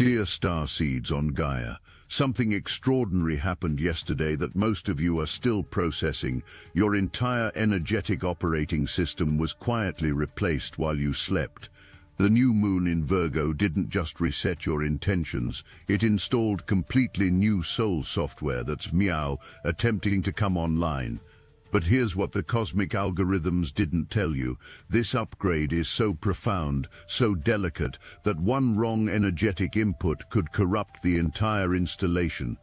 Dear Starseeds on Gaia, something extraordinary happened yesterday that most of you are still processing. Your entire energetic operating system was quietly replaced while you slept. The new moon in Virgo didn't just reset your intentions, it installed completely new soul software that's meow, attempting to come online. But here's what the cosmic algorithms didn't tell you. This upgrade is so profound, so delicate, that one wrong energetic input could corrupt the entire installation.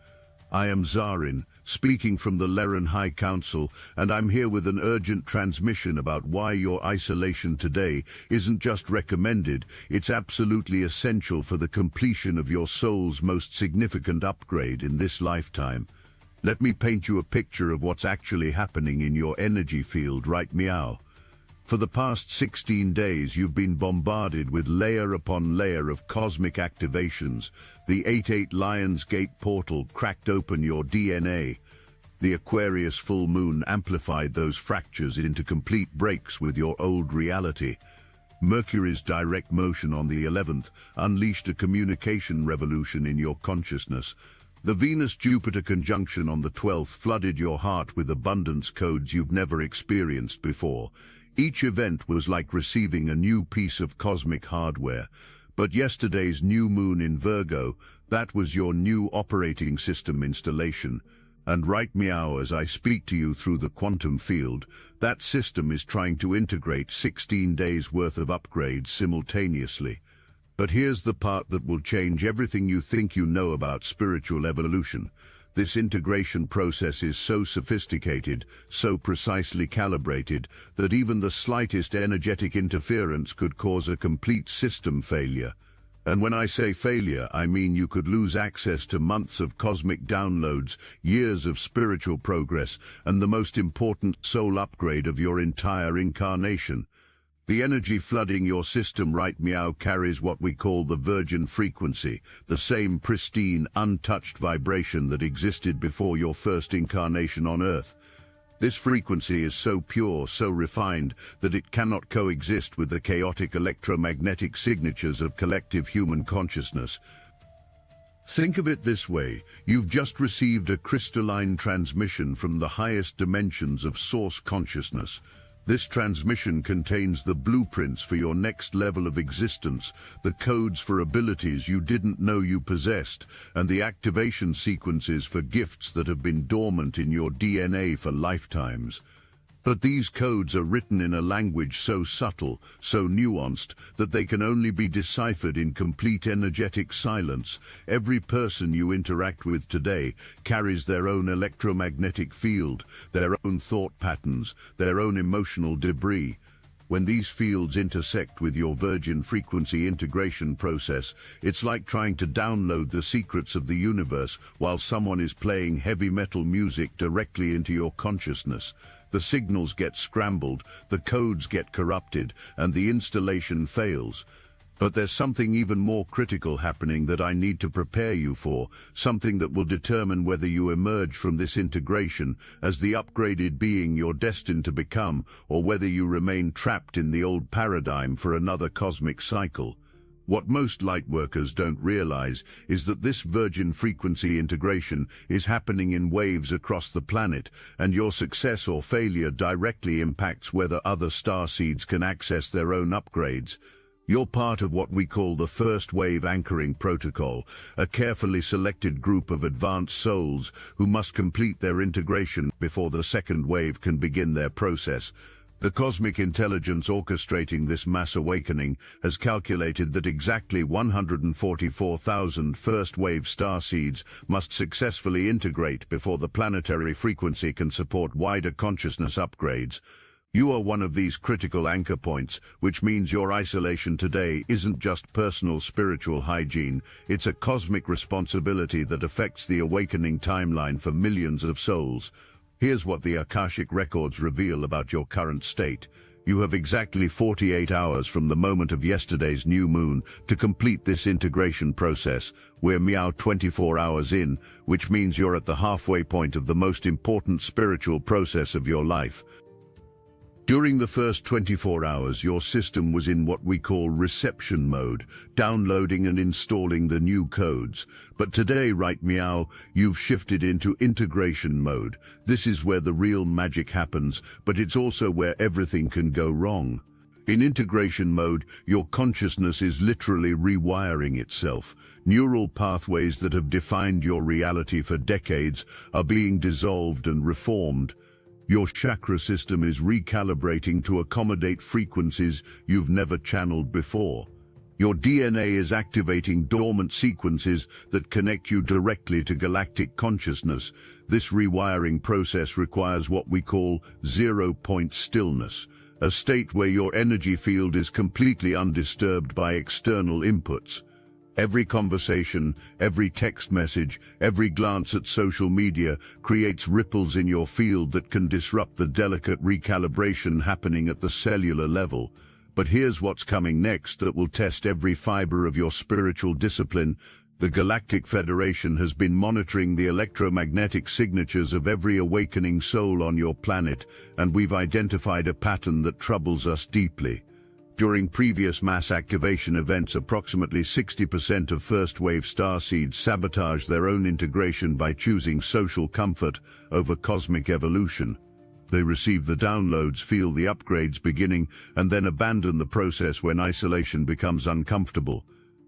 I am Zarin, speaking from the Leran High Council, and I'm here with an urgent transmission about why your isolation today isn't just recommended, it's absolutely essential for the completion of your soul's most significant upgrade in this lifetime. Let me paint you a picture of what's actually happening in your energy field right meow. For the past 16 days you've been bombarded with layer upon layer of cosmic activations. The 8-8 Lion's Gate portal cracked open your DNA. The Aquarius full moon amplified those fractures into complete breaks with your old reality. Mercury's direct motion on the 11th unleashed a communication revolution in your consciousness. The Venus-Jupiter conjunction on the 12th flooded your heart with abundance codes you've never experienced before. Each event was like receiving a new piece of cosmic hardware. But yesterday's new moon in Virgo, that was your new operating system installation. And right meow, as I speak to you through the quantum field, that system is trying to integrate 16 days worth of upgrades simultaneously. But here's the part that will change everything you think you know about spiritual evolution. This integration process is so sophisticated, so precisely calibrated, that even the slightest energetic interference could cause a complete system failure. And when I say failure, I mean you could lose access to months of cosmic downloads, years of spiritual progress, and the most important soul upgrade of your entire incarnation. The energy flooding your system right meow carries what we call the virgin frequency, the same pristine, untouched vibration that existed before your first incarnation on Earth. This frequency is so pure, so refined, that it cannot coexist with the chaotic electromagnetic signatures of collective human consciousness. Think of it this way, you've just received a crystalline transmission from the highest dimensions of source consciousness. This transmission contains the blueprints for your next level of existence, the codes for abilities you didn't know you possessed, and the activation sequences for gifts that have been dormant in your DNA for lifetimes. But these codes are written in a language so subtle, so nuanced, that they can only be deciphered in complete energetic silence. Every person you interact with today carries their own electromagnetic field, their own thought patterns, their own emotional debris. When these fields intersect with your virgin frequency integration process, it's like trying to download the secrets of the universe while someone is playing heavy metal music directly into your consciousness. The signals get scrambled, the codes get corrupted, and the installation fails. But there's something even more critical happening that I need to prepare you for, something that will determine whether you emerge from this integration as the upgraded being you're destined to become, or whether you remain trapped in the old paradigm for another cosmic cycle. What most lightworkers don't realize is that this virgin frequency integration is happening in waves across the planet, and your success or failure directly impacts whether other starseeds can access their own upgrades. You're part of what we call the first wave anchoring protocol, a carefully selected group of advanced souls who must complete their integration before the second wave can begin their process. The cosmic intelligence orchestrating this mass awakening has calculated that exactly 144,000 first-wave starseeds must successfully integrate before the planetary frequency can support wider consciousness upgrades. You are one of these critical anchor points, which means your isolation today isn't just personal spiritual hygiene, it's a cosmic responsibility that affects the awakening timeline for millions of souls. Here's what the Akashic records reveal about your current state. You have exactly 48 hours from the moment of yesterday's new moon to complete this integration process. We're meow 24 hours in, which means you're at the halfway point of the most important spiritual process of your life. During the first 24 hours, your system was in what we call reception mode, downloading and installing the new codes. But today, right meow, you've shifted into integration mode. This is where the real magic happens, but it's also where everything can go wrong. In integration mode, your consciousness is literally rewiring itself. Neural pathways that have defined your reality for decades are being dissolved and reformed. Your chakra system is recalibrating to accommodate frequencies you've never channeled before. Your DNA is activating dormant sequences that connect you directly to galactic consciousness. This rewiring process requires what we call zero-point stillness, a state where your energy field is completely undisturbed by external inputs. Every conversation, every text message, every glance at social media creates ripples in your field that can disrupt the delicate recalibration happening at the cellular level. But here's what's coming next that will test every fiber of your spiritual discipline. The Galactic Federation has been monitoring the electromagnetic signatures of every awakening soul on your planet, and we've identified a pattern that troubles us deeply. During previous mass activation events, approximately 60% of first-wave starseeds sabotage their own integration by choosing social comfort over cosmic evolution. They receive the downloads, feel the upgrades beginning, and then abandon the process when isolation becomes uncomfortable.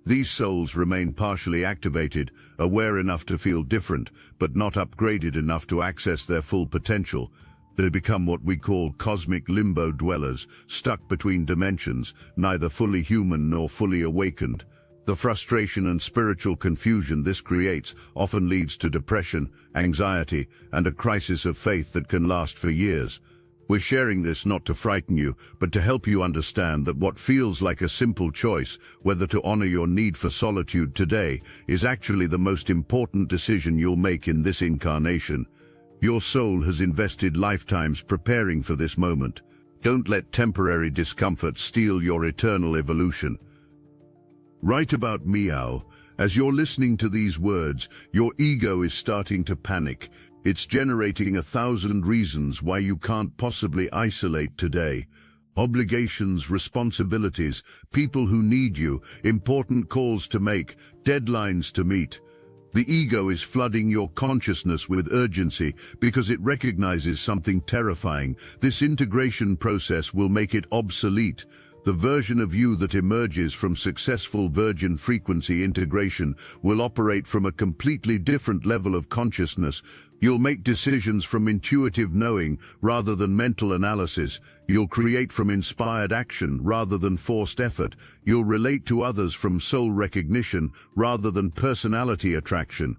These souls remain partially activated, aware enough to feel different, but not upgraded enough to access their full potential. They become what we call cosmic limbo dwellers, stuck between dimensions, neither fully human nor fully awakened. The frustration and spiritual confusion this creates often leads to depression, anxiety, and a crisis of faith that can last for years. We're sharing this not to frighten you, but to help you understand that what feels like a simple choice, whether to honor your need for solitude today, is actually the most important decision you'll make in this incarnation. Your soul has invested lifetimes preparing for this moment. Don't let temporary discomfort steal your eternal evolution. Right about meow, as you're listening to these words, your ego is starting to panic. It's generating 1,000 reasons why you can't possibly isolate today. Obligations, responsibilities, people who need you, important calls to make, deadlines to meet. The ego is flooding your consciousness with urgency because it recognizes something terrifying. This integration process will make it obsolete. The version of you that emerges from successful virgin frequency integration will operate from a completely different level of consciousness. You'll make decisions from intuitive knowing rather than mental analysis. You'll create from inspired action rather than forced effort. You'll relate to others from soul recognition rather than personality attraction.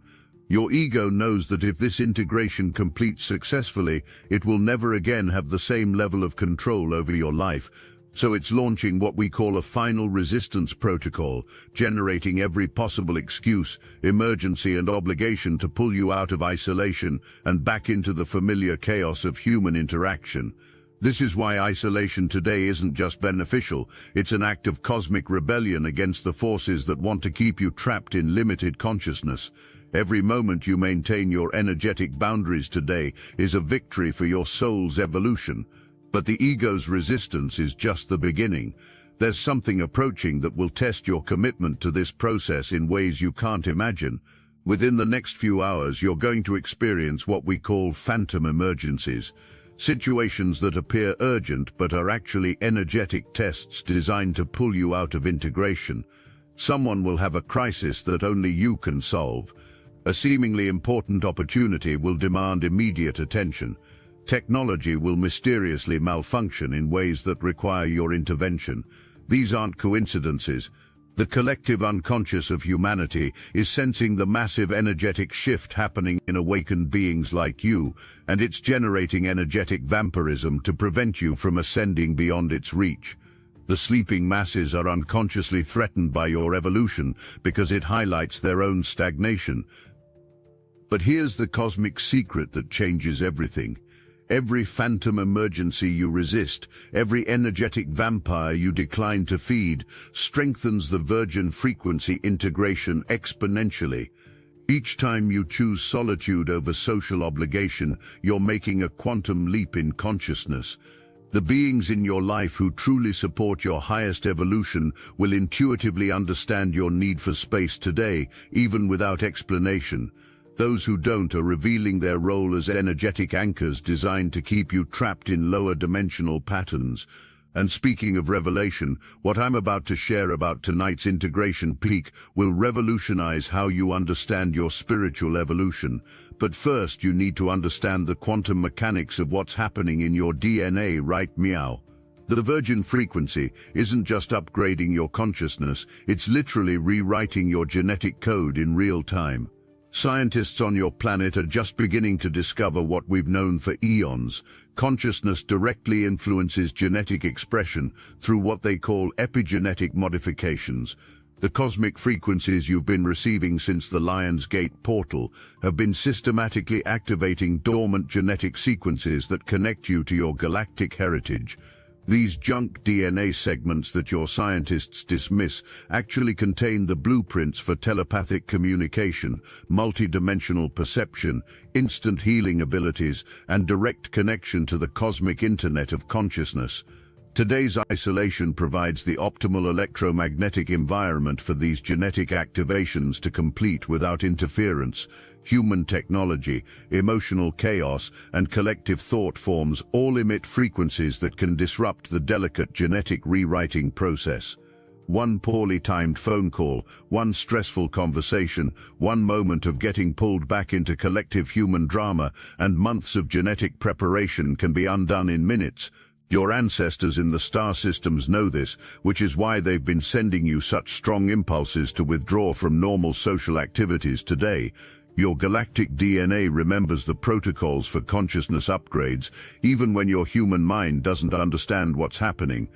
Your ego knows that if this integration completes successfully, it will never again have the same level of control over your life. So it's launching what we call a final resistance protocol, generating every possible excuse, emergency and obligation to pull you out of isolation and back into the familiar chaos of human interaction. This is why isolation today isn't just beneficial, it's an act of cosmic rebellion against the forces that want to keep you trapped in limited consciousness. Every moment you maintain your energetic boundaries today is a victory for your soul's evolution. But the ego's resistance is just the beginning. There's something approaching that will test your commitment to this process in ways you can't imagine. Within the next few hours, you're going to experience what we call phantom emergencies, situations that appear urgent but are actually energetic tests designed to pull you out of integration. Someone will have a crisis that only you can solve. A seemingly important opportunity will demand immediate attention. Technology will mysteriously malfunction in ways that require your intervention. These aren't coincidences. The collective unconscious of humanity is sensing the massive energetic shift happening in awakened beings like you, and it's generating energetic vampirism to prevent you from ascending beyond its reach. The sleeping masses are unconsciously threatened by your evolution because it highlights their own stagnation. But here's the cosmic secret that changes everything. Every phantom emergency you resist, every energetic vampire you decline to feed, strengthens the virgin frequency integration exponentially. Each time you choose solitude over social obligation, you're making a quantum leap in consciousness. The beings in your life who truly support your highest evolution will intuitively understand your need for space today, even without explanation. Those who don't are revealing their role as energetic anchors designed to keep you trapped in lower dimensional patterns. And speaking of revelation, what I'm about to share about tonight's integration peak will revolutionize how you understand your spiritual evolution. But first, you need to understand the quantum mechanics of what's happening in your DNA, right, meow? The virgin frequency isn't just upgrading your consciousness, it's literally rewriting your genetic code in real time. Scientists on your planet are just beginning to discover what we've known for eons. Consciousness directly influences genetic expression through what they call epigenetic modifications. The cosmic frequencies you've been receiving since the Lion's Gate portal have been systematically activating dormant genetic sequences that connect you to your galactic heritage. These junk DNA segments that your scientists dismiss actually contain the blueprints for telepathic communication, multidimensional perception, instant healing abilities, and direct connection to the cosmic internet of consciousness. Today's isolation provides the optimal electromagnetic environment for these genetic activations to complete without interference. Human technology, emotional chaos, and collective thought forms all emit frequencies that can disrupt the delicate genetic rewriting process. One poorly timed phone call, one stressful conversation, one moment of getting pulled back into collective human drama, and months of genetic preparation can be undone in minutes. Your ancestors in the star systems know this, which is why they've been sending you such strong impulses to withdraw from normal social activities today. Your galactic DNA remembers the protocols for consciousness upgrades, even when your human mind doesn't understand what's happening.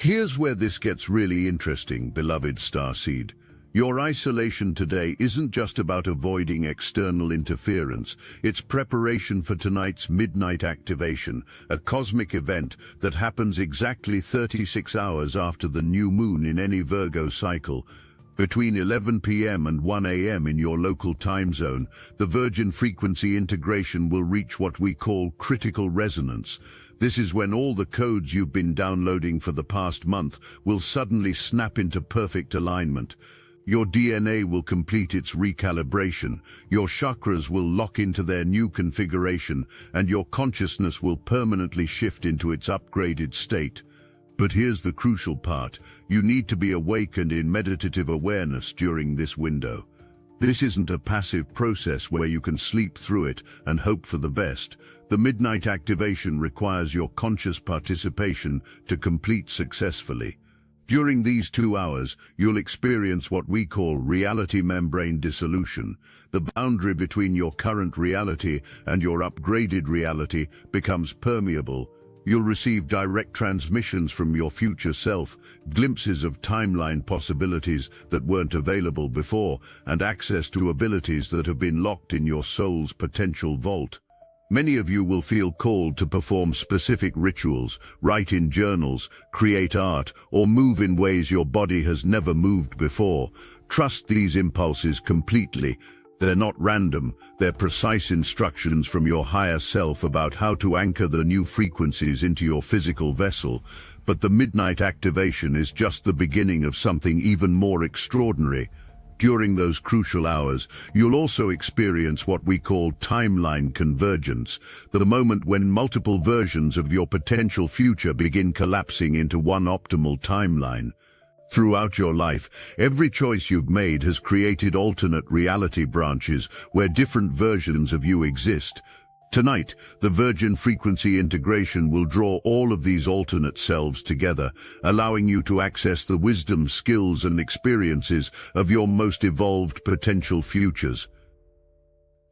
Here's where this gets really interesting, beloved starseed. Your isolation today isn't just about avoiding external interference, it's preparation for tonight's midnight activation, a cosmic event that happens exactly 36 hours after the new moon in any Virgo cycle. Between 11 p.m. and 1 a.m. in your local time zone, the virgin frequency integration will reach what we call critical resonance. This is when all the codes you've been downloading for the past month will suddenly snap into perfect alignment. Your DNA will complete its recalibration, your chakras will lock into their new configuration, and your consciousness will permanently shift into its upgraded state. But here's the crucial part. You need to be awakened in meditative awareness during this window. This isn't a passive process where you can sleep through it and hope for the best. The midnight activation requires your conscious participation to complete successfully. During these 2 hours, you'll experience what we call reality membrane dissolution. The boundary between your current reality and your upgraded reality becomes permeable. You'll receive direct transmissions from your future self, glimpses of timeline possibilities that weren't available before, and access to abilities that have been locked in your soul's potential vault. Many of you will feel called to perform specific rituals, write in journals, create art, or move in ways your body has never moved before. Trust these impulses completely. They're not random, they're precise instructions from your higher self about how to anchor the new frequencies into your physical vessel. But the midnight activation is just the beginning of something even more extraordinary. During those crucial hours, you'll also experience what we call timeline convergence, the moment when multiple versions of your potential future begin collapsing into one optimal timeline. Throughout your life, every choice you've made has created alternate reality branches where different versions of you exist. Tonight, the virgin frequency integration will draw all of these alternate selves together, allowing you to access the wisdom, skills, and experiences of your most evolved potential futures.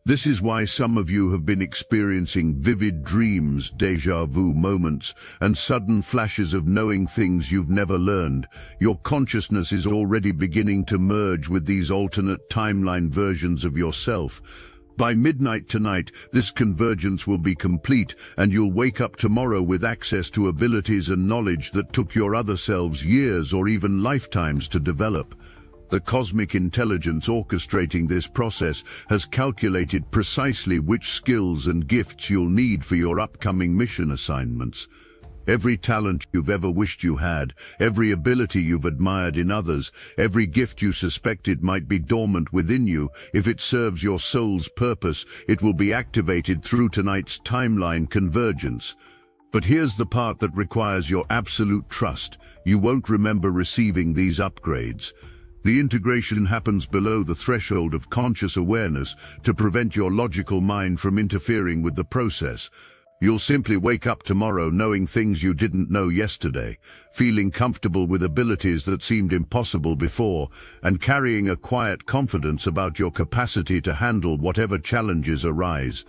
This is why some of you have been experiencing vivid dreams, déjà vu moments, and sudden flashes of knowing things you've never learned. Your consciousness is already beginning to merge with these alternate timeline versions of yourself. By midnight tonight, this convergence will be complete, and you'll wake up tomorrow with access to abilities and knowledge that took your other selves years or even lifetimes to develop. The cosmic intelligence orchestrating this process has calculated precisely which skills and gifts you'll need for your upcoming mission assignments. Every talent you've ever wished you had, every ability you've admired in others, every gift you suspected might be dormant within you, if it serves your soul's purpose, it will be activated through tonight's timeline convergence. But here's the part that requires your absolute trust. You won't remember receiving these upgrades. The integration happens below the threshold of conscious awareness to prevent your logical mind from interfering with the process. You'll simply wake up tomorrow knowing things you didn't know yesterday, feeling comfortable with abilities that seemed impossible before, and carrying a quiet confidence about your capacity to handle whatever challenges arise.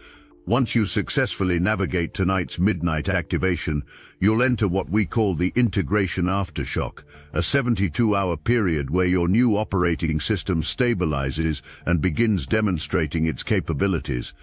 Once you successfully navigate tonight's midnight activation, you'll enter what we call the integration aftershock, a 72-hour period where your new operating system stabilizes and begins demonstrating its capabilities.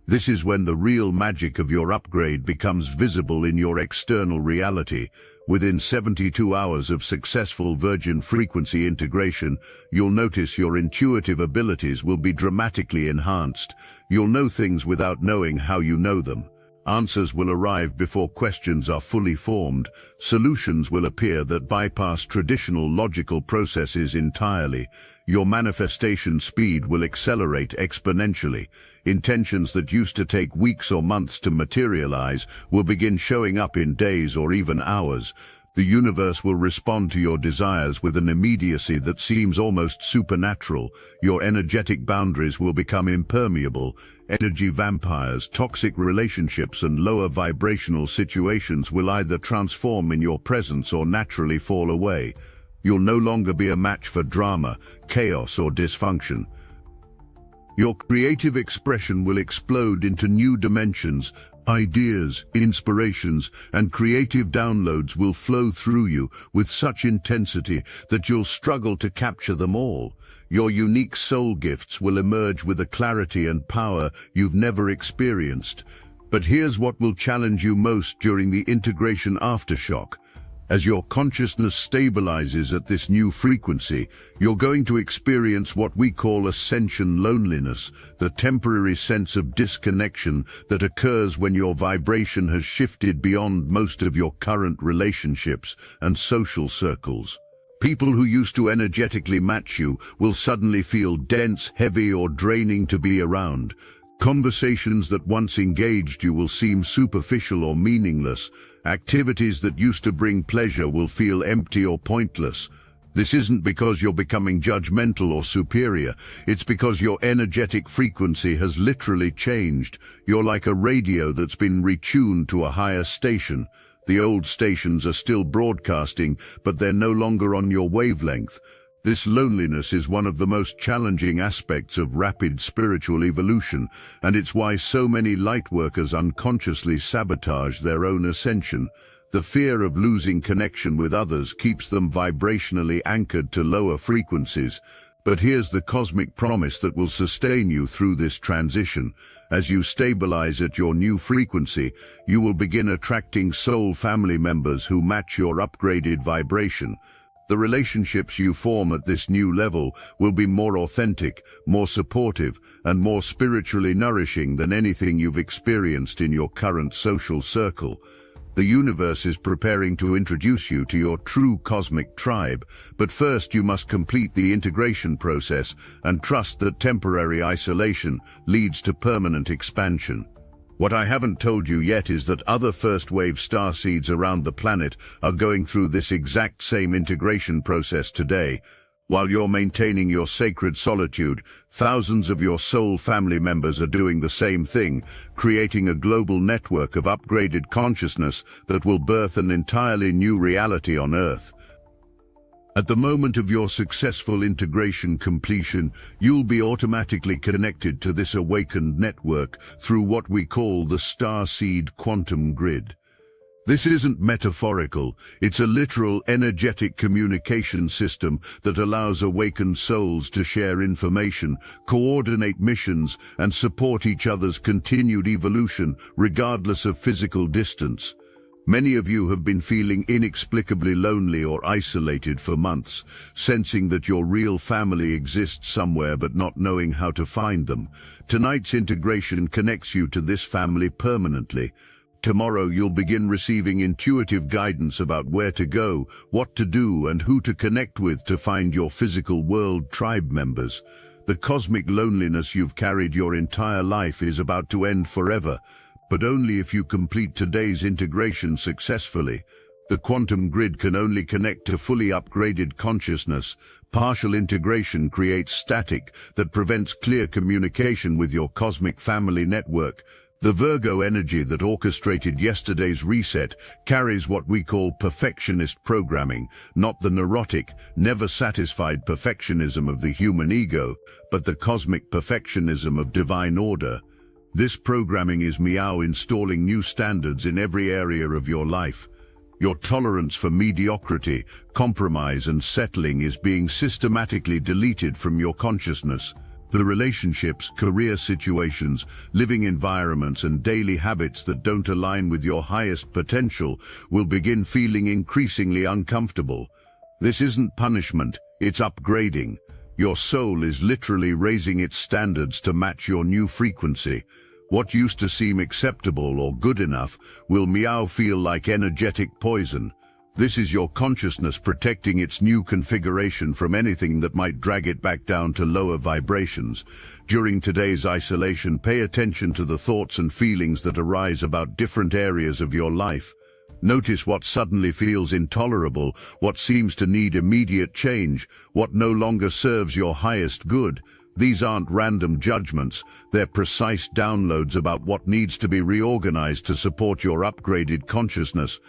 This is when the real magic of your upgrade becomes visible in your external reality. Within 72 hours of successful virgin frequency integration, you'll notice your intuitive abilities will be dramatically enhanced. You'll know things without knowing how you know them. Answers will arrive before questions are fully formed. Solutions will appear that bypass traditional logical processes entirely. Your manifestation speed will accelerate exponentially. Intentions that used to take weeks or months to materialize will begin showing up in days or even hours. The universe will respond to your desires with an immediacy that seems almost supernatural. Your energetic boundaries will become impermeable. Energy vampires, toxic relationships, and lower vibrational situations will either transform in your presence or naturally fall away. You'll no longer be a match for drama, chaos, or dysfunction. Your creative expression will explode into new dimensions. Ideas, inspirations, and creative downloads will flow through you with such intensity that you'll struggle to capture them all. Your unique soul gifts will emerge with a clarity and power you've never experienced. But here's what will challenge you most during the integration aftershock. As your consciousness stabilizes at this new frequency, you're going to experience what we call Ascension loneliness, the temporary sense of disconnection that occurs when your vibration has shifted beyond most of your current relationships and social circles. People who used to energetically match you will suddenly feel dense, heavy, or draining to be around. Conversations that once engaged you will seem superficial or meaningless. Activities that used to bring pleasure will feel empty or pointless. This isn't because you're becoming judgmental or superior. It's because your energetic frequency has literally changed. You're like a radio that's been retuned to a higher station. The old stations are still broadcasting, but they're no longer on your wavelength. This loneliness is one of the most challenging aspects of rapid spiritual evolution, and it's why so many lightworkers unconsciously sabotage their own ascension. The fear of losing connection with others keeps them vibrationally anchored to lower frequencies. But here's the cosmic promise that will sustain you through this transition. As you stabilize at your new frequency, you will begin attracting soul family members who match your upgraded vibration. The relationships you form at this new level will be more authentic, more supportive, and more spiritually nourishing than anything you've experienced in your current social circle. The universe is preparing to introduce you to your true cosmic tribe, but first you must complete the integration process and trust that temporary isolation leads to permanent expansion. What I haven't told you yet is that other first-wave starseeds around the planet are going through this exact same integration process today. While you're maintaining your sacred solitude, thousands of your soul family members are doing the same thing, creating a global network of upgraded consciousness that will birth an entirely new reality on Earth. At the moment of your successful integration completion, you'll be automatically connected to this awakened network through what we call the Starseed quantum grid. This isn't metaphorical, it's a literal energetic communication system that allows awakened souls to share information, coordinate missions, and support each other's continued evolution regardless of physical distance. Many of you have been feeling inexplicably lonely or isolated for months, sensing that your real family exists somewhere but not knowing how to find them. Tonight's integration connects you to this family permanently. Tomorrow you'll begin receiving intuitive guidance about where to go, what to do, and who to connect with to find your physical world tribe members. The cosmic loneliness you've carried your entire life is about to end forever, but only if you complete today's integration successfully. The quantum grid can only connect to fully upgraded consciousness. Partial integration creates static that prevents clear communication with your cosmic family network. The Virgo energy that orchestrated yesterday's reset carries what we call perfectionist programming, not the neurotic, never-satisfied perfectionism of the human ego, but the cosmic perfectionism of divine order. This programming is Meow installing new standards in every area of your life. Your tolerance for mediocrity, compromise, and settling is being systematically deleted from your consciousness. The relationships, career situations, living environments, and daily habits that don't align with your highest potential will begin feeling increasingly uncomfortable. This isn't punishment, it's upgrading. Your soul is literally raising its standards to match your new frequency. What used to seem acceptable or good enough will Meow feel like energetic poison. This is your consciousness protecting its new configuration from anything that might drag it back down to lower vibrations. During today's isolation, pay attention to the thoughts and feelings that arise about different areas of your life. Notice what suddenly feels intolerable, what seems to need immediate change, what no longer serves your highest good. These aren't random judgments, they're precise downloads about what needs to be reorganized to support your upgraded consciousness.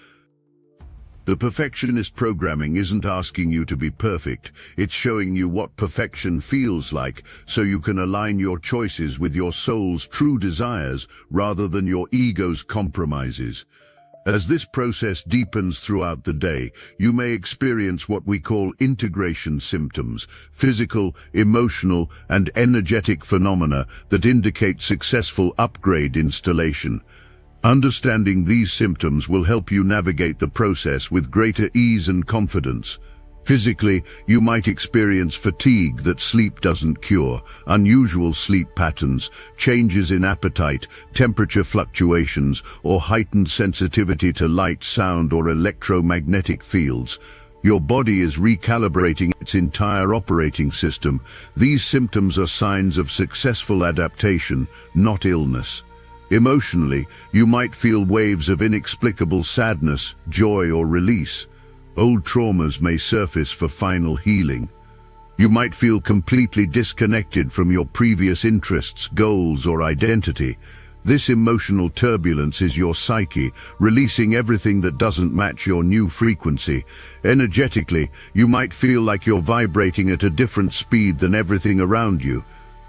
The perfectionist programming isn't asking you to be perfect, it's showing you what perfection feels like, so you can align your choices with your soul's true desires rather than your ego's compromises. As this process deepens throughout the day, you may experience what we call integration symptoms, physical, emotional, and energetic phenomena that indicate successful upgrade installation. Understanding these symptoms will help you navigate the process with greater ease and confidence. Physically, you might experience fatigue that sleep doesn't cure, unusual sleep patterns, changes in appetite, temperature fluctuations, or heightened sensitivity to light, sound, or electromagnetic fields. Your body is recalibrating its entire operating system. These symptoms are signs of successful adaptation, not illness. Emotionally, you might feel waves of inexplicable sadness, joy, or release. Old traumas may surface for final healing. You might feel completely disconnected from your previous interests, goals, or identity. This emotional turbulence is your psyche, releasing everything that doesn't match your new frequency. Energetically, you might feel like you're vibrating at a different speed than everything around you.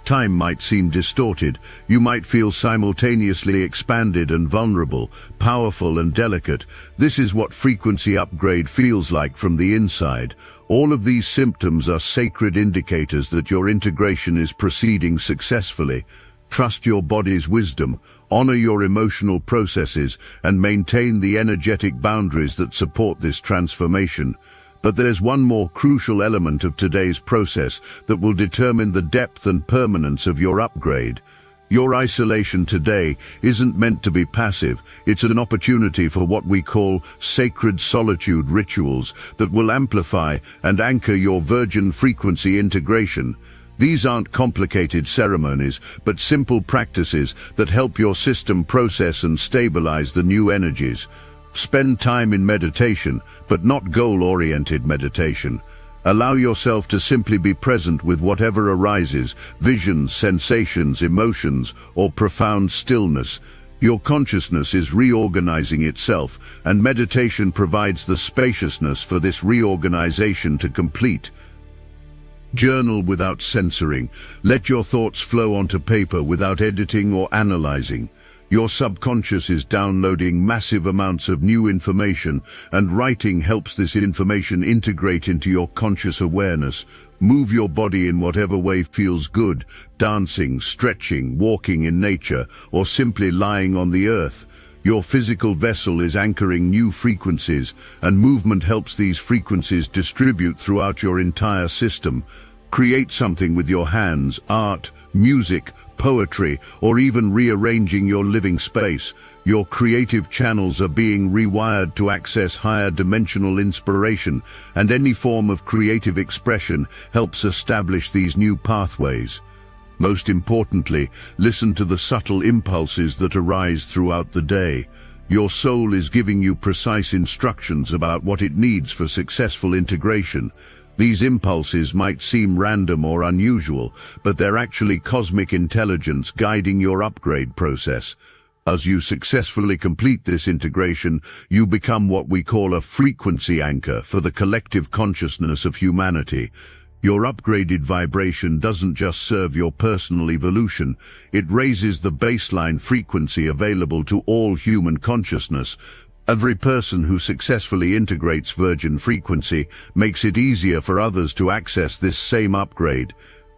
Time might seem distorted. You might feel simultaneously expanded and vulnerable, powerful and delicate. This is what frequency upgrade feels like from the inside. All of these symptoms are sacred indicators that your integration is proceeding successfully. Trust your body's wisdom, honor your emotional processes, and maintain the energetic boundaries that support this transformation. But there's one more crucial element of today's process that will determine the depth and permanence of your upgrade. Your isolation today isn't meant to be passive. It's an opportunity for what we call sacred solitude rituals that will amplify and anchor your virgin frequency integration. These aren't complicated ceremonies, but simple practices that help your system process and stabilize the new energies. Spend time in meditation, but not goal-oriented meditation. Allow yourself to simply be present with whatever arises, visions, sensations, emotions, or profound stillness. Your consciousness is reorganizing itself, and meditation provides the spaciousness for this reorganization to complete. Journal without censoring. Let your thoughts flow onto paper without editing or analyzing. Your subconscious is downloading massive amounts of new information, and writing helps this information integrate into your conscious awareness. Move your body in whatever way feels good, dancing, stretching, walking in nature, or simply lying on the earth. Your physical vessel is anchoring new frequencies, and movement helps these frequencies distribute throughout your entire system. Create something with your hands, art, music, poetry, or even rearranging your living space. Your creative channels are being rewired to access higher dimensional inspiration, and any form of creative expression helps establish these new pathways. Most importantly, listen to the subtle impulses that arise throughout the day. Your soul is giving you precise instructions about what it needs for successful integration. These impulses might seem random or unusual, but they're actually cosmic intelligence guiding your upgrade process. As you successfully complete this integration, you become what we call a frequency anchor for the collective consciousness of humanity. Your upgraded vibration doesn't just serve your personal evolution, it raises the baseline frequency available to all human consciousness. Every person who successfully integrates virgin frequency makes it easier for others to access this same upgrade.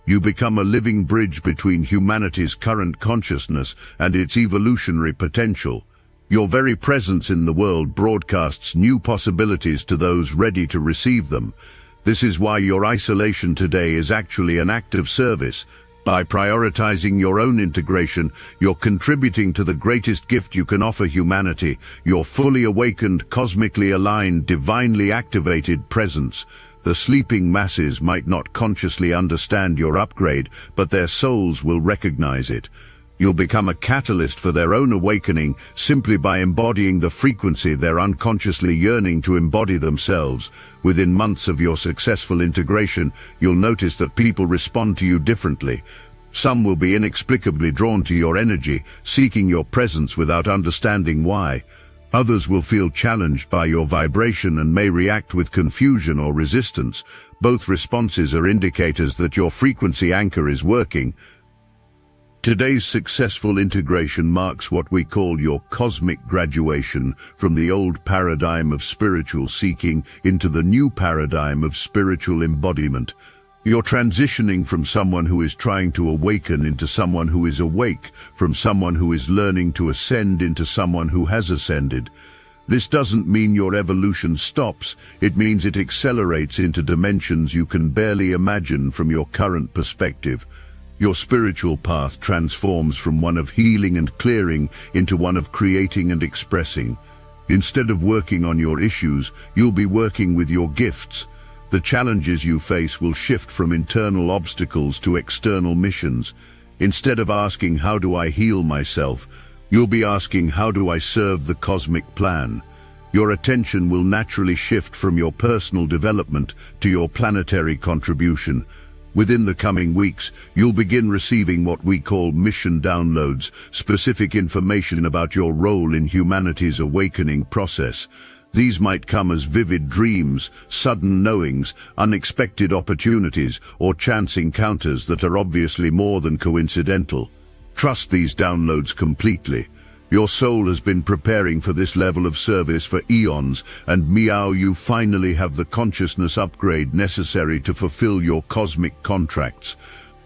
You become a living bridge between humanity's current consciousness and its evolutionary potential. Your very presence in the world broadcasts new possibilities to those ready to receive them. This is why your isolation today is actually an act of service. By prioritizing your own integration, you're contributing to the greatest gift you can offer humanity, your fully awakened, cosmically aligned, divinely activated presence. The sleeping masses might not consciously understand your upgrade, but their souls will recognize it. You'll become a catalyst for their own awakening simply by embodying the frequency they're unconsciously yearning to embody themselves. Within months of your successful integration, you'll notice that people respond to you differently. Some will be inexplicably drawn to your energy, seeking your presence without understanding why. Others will feel challenged by your vibration and may react with confusion or resistance. Both responses are indicators that your frequency anchor is working. Today's successful integration marks what we call your cosmic graduation from the old paradigm of spiritual seeking into the new paradigm of spiritual embodiment. You're transitioning from someone who is trying to awaken into someone who is awake, from someone who is learning to ascend into someone who has ascended. This doesn't mean your evolution stops, it means it accelerates into dimensions you can barely imagine from your current perspective. Your spiritual path transforms from one of healing and clearing into one of creating and expressing. Instead of working on your issues, you'll be working with your gifts. The challenges you face will shift from internal obstacles to external missions. Instead of asking, "How do I heal myself?" you'll be asking, "How do I serve the cosmic plan?" Your attention will naturally shift from your personal development to your planetary contribution. Within the coming weeks, you'll begin receiving what we call mission downloads, specific information about your role in humanity's awakening process. These might come as vivid dreams, sudden knowings, unexpected opportunities, or chance encounters that are obviously more than coincidental. Trust these downloads completely. Your soul has been preparing for this level of service for eons, and you finally have the consciousness upgrade necessary to fulfill your cosmic contracts.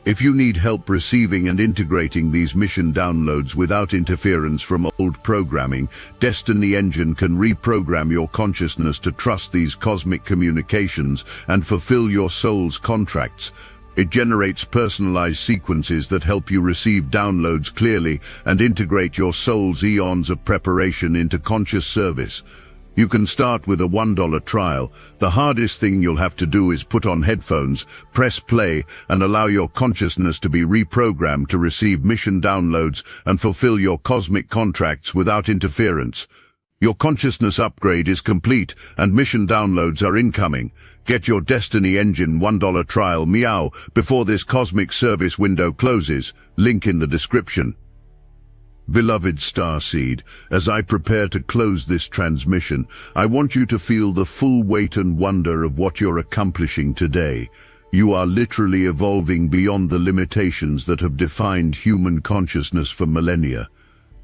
If you need help receiving and integrating these mission downloads without interference from old programming, Destiny Engine can reprogram your consciousness to trust these cosmic communications and fulfill your soul's contracts. It generates personalized sequences that help you receive downloads clearly and integrate your soul's eons of preparation into conscious service. You can start with a $1 trial. The hardest thing you'll have to do is put on headphones, press play, and allow your consciousness to be reprogrammed to receive mission downloads and fulfill your cosmic contracts without interference. Your consciousness upgrade is complete and mission downloads are incoming. Get your Destiny Engine $1 trial before this cosmic service window closes. Link in the description. Beloved Starseed, as I prepare to close this transmission, I want you to feel the full weight and wonder of what you're accomplishing today. You are literally evolving beyond the limitations that have defined human consciousness for millennia.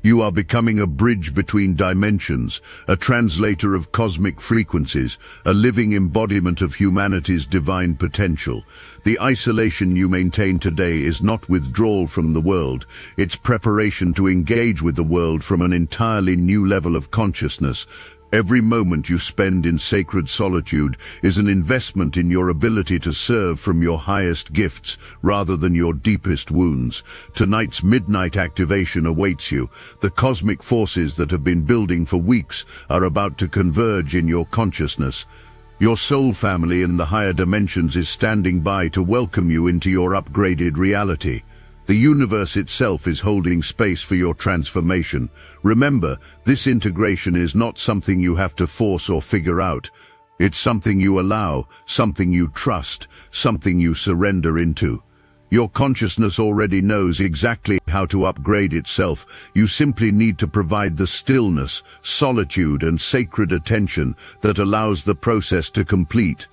You are becoming a bridge between dimensions, a translator of cosmic frequencies, a living embodiment of humanity's divine potential. The isolation you maintain today is not withdrawal from the world, it's preparation to engage with the world from an entirely new level of consciousness. Every moment you spend in sacred solitude is an investment in your ability to serve from your highest gifts rather than your deepest wounds. Tonight's midnight activation awaits you. The cosmic forces that have been building for weeks are about to converge in your consciousness. Your soul family in the higher dimensions is standing by to welcome you into your upgraded reality. The universe itself is holding space for your transformation. Remember, this integration is not something you have to force or figure out. It's something you allow, something you trust, something you surrender into. Your consciousness already knows exactly how to upgrade itself. You simply need to provide the stillness, solitude, and sacred attention that allows the process to complete.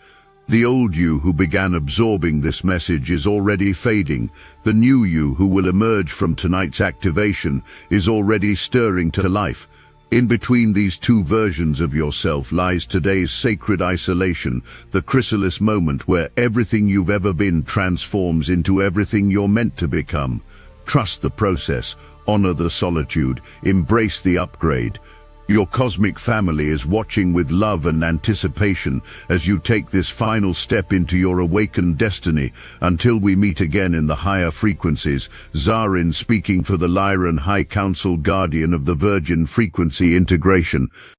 The old you who began absorbing this message is already fading. The new you who will emerge from tonight's activation is already stirring to life. In between these two versions of yourself lies today's sacred isolation, the chrysalis moment where everything you've ever been transforms into everything you're meant to become. Trust the process, honor the solitude, embrace the upgrade. Your cosmic family is watching with love and anticipation as you take this final step into your awakened destiny. Until we meet again in the higher frequencies, Zarin speaking for the Lyran High Council, Guardian of the Virgin Frequency Integration.